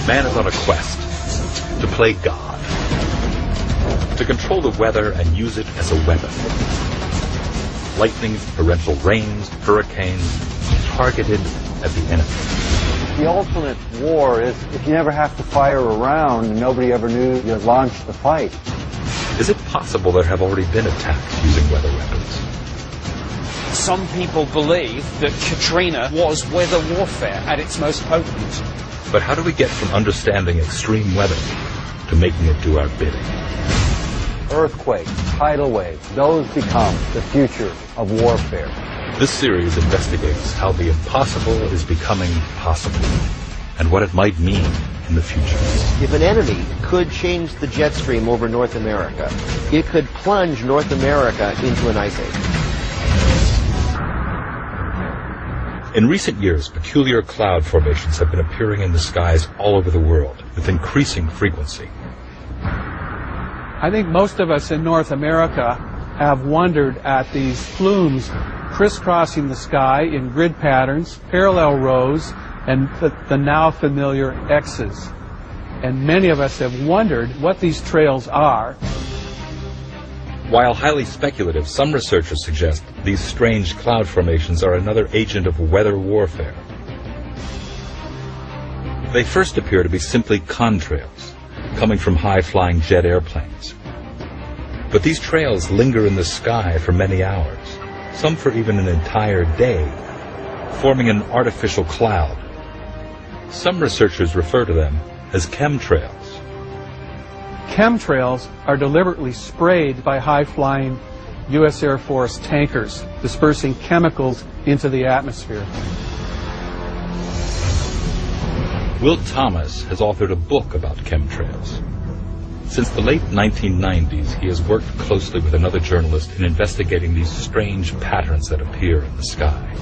man is on a quest to play God, to control the weather and use it as a weapon. Lightning, torrential rains, hurricanes, targeted at the enemy. The ultimate war is if you never have to fire a round and nobody ever knew you launched the fight. Is it possible there have already been attacks using weather weapons? Some people believe that Katrina was weather warfare at its most potent. But how do we get from understanding extreme weather to making it do our bidding? Earthquakes, tidal waves, those become the future of warfare. This series investigates how the impossible is becoming possible and what it might mean in the future. If an enemy could change the jet stream over North America, it could plunge North America into an ice age. In recent years, peculiar cloud formations have been appearing in the skies all over the world with increasing frequency. I think most of us in North America have wondered at these plumes crisscrossing the sky in grid patterns, parallel rows, and the now familiar X's. And many of us have wondered what these trails are. While highly speculative, some researchers suggest these strange cloud formations are another agent of weather warfare. They first appear to be simply contrails, coming from high-flying jet airplanes. But these trails linger in the sky for many hours, some for even an entire day, forming an artificial cloud. Some researchers refer to them as chemtrails. Chemtrails are deliberately sprayed by high-flying U.S. Air Force tankers, dispersing chemicals into the atmosphere. Will Thomas has authored a book about chemtrails. Since the late 1990s, he has worked closely with another journalist in investigating these strange patterns that appear in the sky.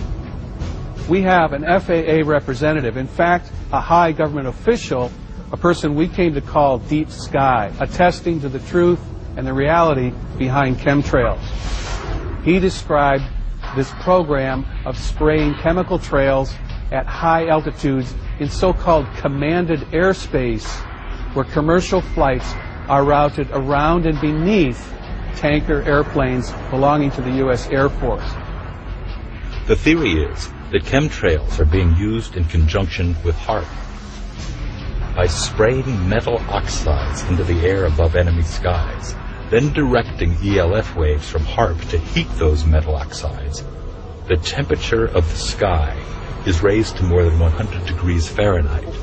We have an FAA representative, in fact, a high government official, a person we came to call Deep Sky, attesting to the truth and the reality behind chemtrails. He described this program of spraying chemical trails at high altitudes in so-called commanded airspace, where commercial flights are routed around and beneath tanker airplanes belonging to the U.S. Air Force. The theory is that chemtrails are being used in conjunction with HAARP. By spraying metal oxides into the air above enemy skies, then directing ELF waves from HAARP to heat those metal oxides, the temperature of the sky is raised to more than 100 degrees Fahrenheit,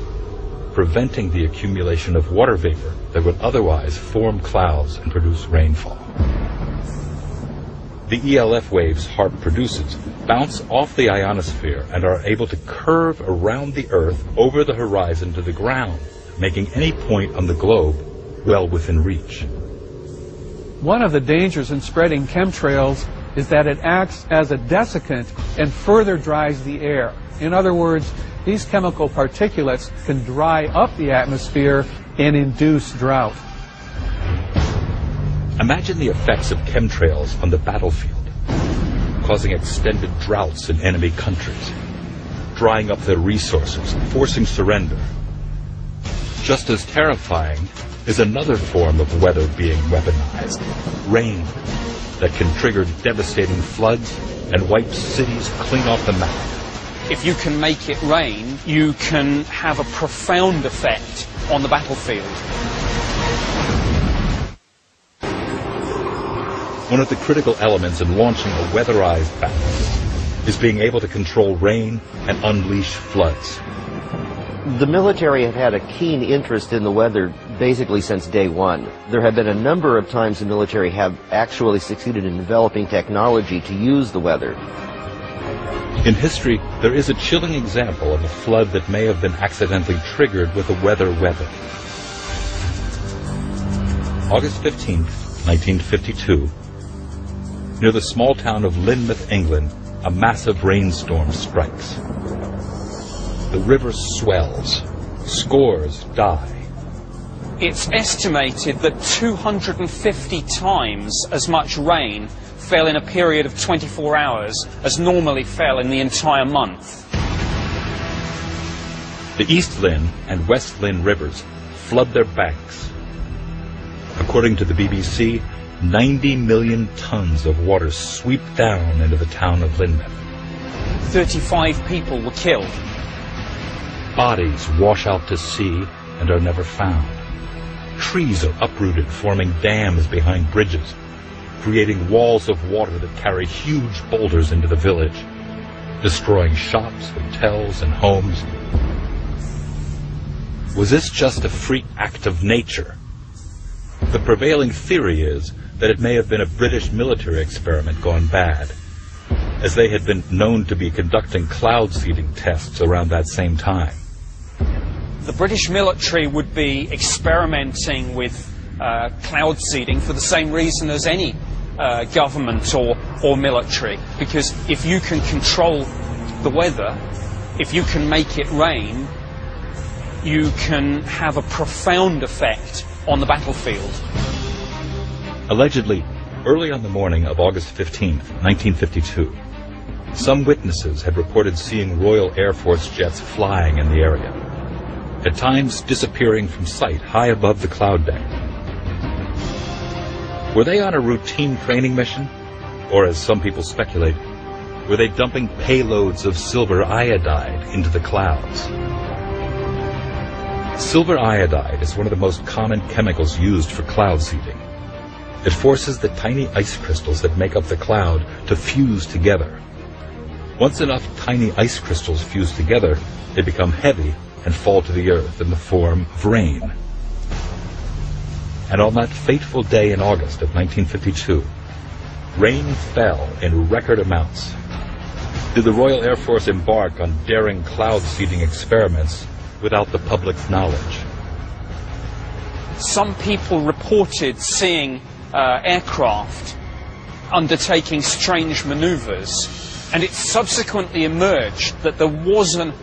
preventing the accumulation of water vapor that would otherwise form clouds and produce rainfall. The ELF waves HAARP produces bounce off the ionosphere and are able to curve around the Earth over the horizon to the ground, making any point on the globe well within reach. One of the dangers in spreading chemtrails is that it acts as a desiccant and further dries the air. In other words, these chemical particulates can dry up the atmosphere and induce drought. Imagine the effects of chemtrails on the battlefield, causing extended droughts in enemy countries, drying up their resources, forcing surrender. Just as terrifying is another form of weather being weaponized, rain, that can trigger devastating floods and wipe cities clean off the map. If you can make it rain, you can have a profound effect on the battlefield. One of the critical elements in launching a weatherized battle is being able to control rain and unleash floods. The military have had a keen interest in the weather basically since day one. There have been a number of times the military have actually succeeded in developing technology to use the weather. In history, there is a chilling example of a flood that may have been accidentally triggered with a weather weapon. August 15th, 1952, near the small town of Lynmouth, England, a massive rainstorm strikes. The river swells. Scores die. It's estimated that 250 times as much rain fell in a period of 24 hours as normally fell in the entire month. The East Lynn and West Lynn rivers flood their banks. According to the BBC, 90 million tons of water sweep down into the town of Lynmouth. 35 people were killed. Bodies wash out to sea and are never found. Trees are uprooted, forming dams behind bridges, creating walls of water that carry huge boulders into the village, destroying shops, hotels, and homes. Was this just a freak act of nature? The prevailing theory is that it may have been a British military experiment gone bad, as they had been known to be conducting cloud seeding tests around that same time. The British military would be experimenting with cloud seeding for the same reason as any government or military, because if you can control the weather, if you can make it rain, you can have a profound effect on the battlefield. Allegedly, early on the morning of August 15, 1952, some witnesses had reported seeing Royal Air Force jets flying in the area, at times disappearing from sight high above the cloud deck. Were they on a routine training mission? Or, as some people speculate, were they dumping payloads of silver iodide into the clouds? Silver iodide is one of the most common chemicals used for cloud seeding. It forces the tiny ice crystals that make up the cloud to fuse together. Once enough tiny ice crystals fuse together, they become heavy and fall to the earth in the form of rain. And on that fateful day in August of 1952, rain fell in record amounts. Did the Royal Air Force embark on daring cloud seeding experiments without the public's knowledge? Some people reported seeing aircraft undertaking strange maneuvers, and it subsequently emerged that there was an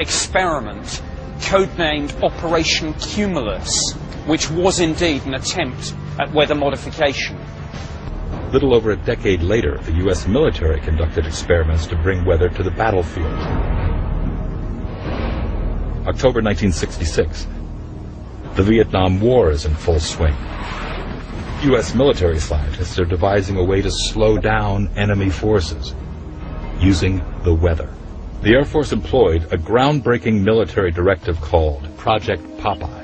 experiment codenamed Operation Cumulus, which was indeed an attempt at weather modification. Little over a decade later, the U.S. military conducted experiments to bring weather to the battlefield. October 1966. The Vietnam War is in full swing. U.S. military scientists are devising a way to slow down enemy forces using the weather. The Air Force employed a groundbreaking military directive called Project Popeye.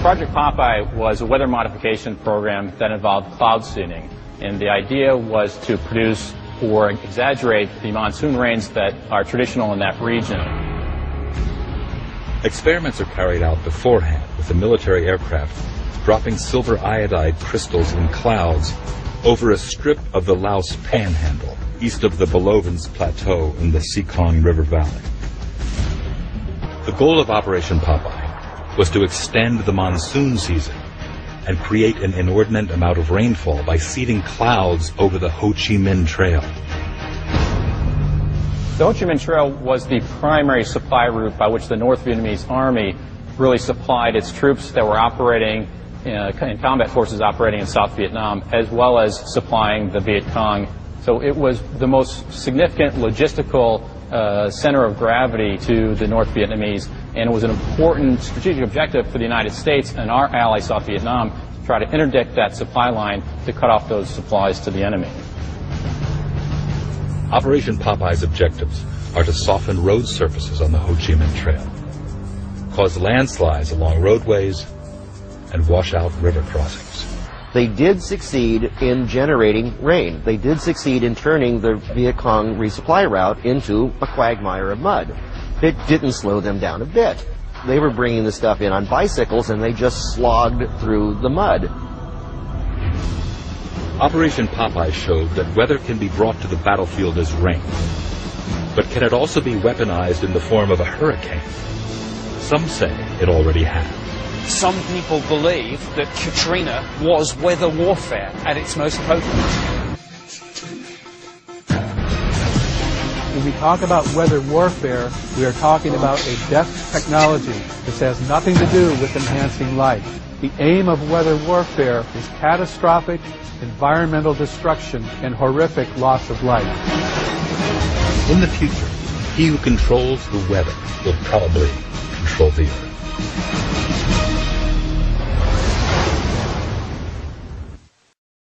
Project Popeye was a weather modification program that involved cloud seeding, and the idea was to produce or exaggerate the monsoon rains that are traditional in that region. Experiments are carried out beforehand with the military aircraft dropping silver iodide crystals in clouds over a strip of the Laos Panhandle, east of the Belovens Plateau in the Sekong River Valley. The goal of Operation Popeye was to extend the monsoon season and create an inordinate amount of rainfall by seeding clouds over the Ho Chi Minh Trail. The Ho Chi Minh Trail was the primary supply route by which the North Vietnamese Army really supplied its troops that were operating in combat forces operating in South Vietnam, as well as supplying the Viet Cong. So it was the most significant logistical center of gravity to the North Vietnamese, and it was an important strategic objective for the United States and our ally South Vietnam to try to interdict that supply line to cut off those supplies to the enemy. Operation Popeye's objectives are to soften road surfaces on the Ho Chi Minh Trail, cause landslides along roadways, and wash out river crossings. They did succeed in generating rain. They did succeed in turning the Viet Cong resupply route into a quagmire of mud. It didn't slow them down a bit. They were bringing the stuff in on bicycles, and they just slogged through the mud. Operation Popeye showed that weather can be brought to the battlefield as rain, but can it also be weaponized in the form of a hurricane? Some say it already has. Some people believe that Katrina was weather warfare at its most potent. When we talk about weather warfare, we are talking about a death technology. This has nothing to do with enhancing life. The aim of weather warfare is catastrophic environmental destruction and horrific loss of life. In the future, he who controls the weather will probably control the Earth.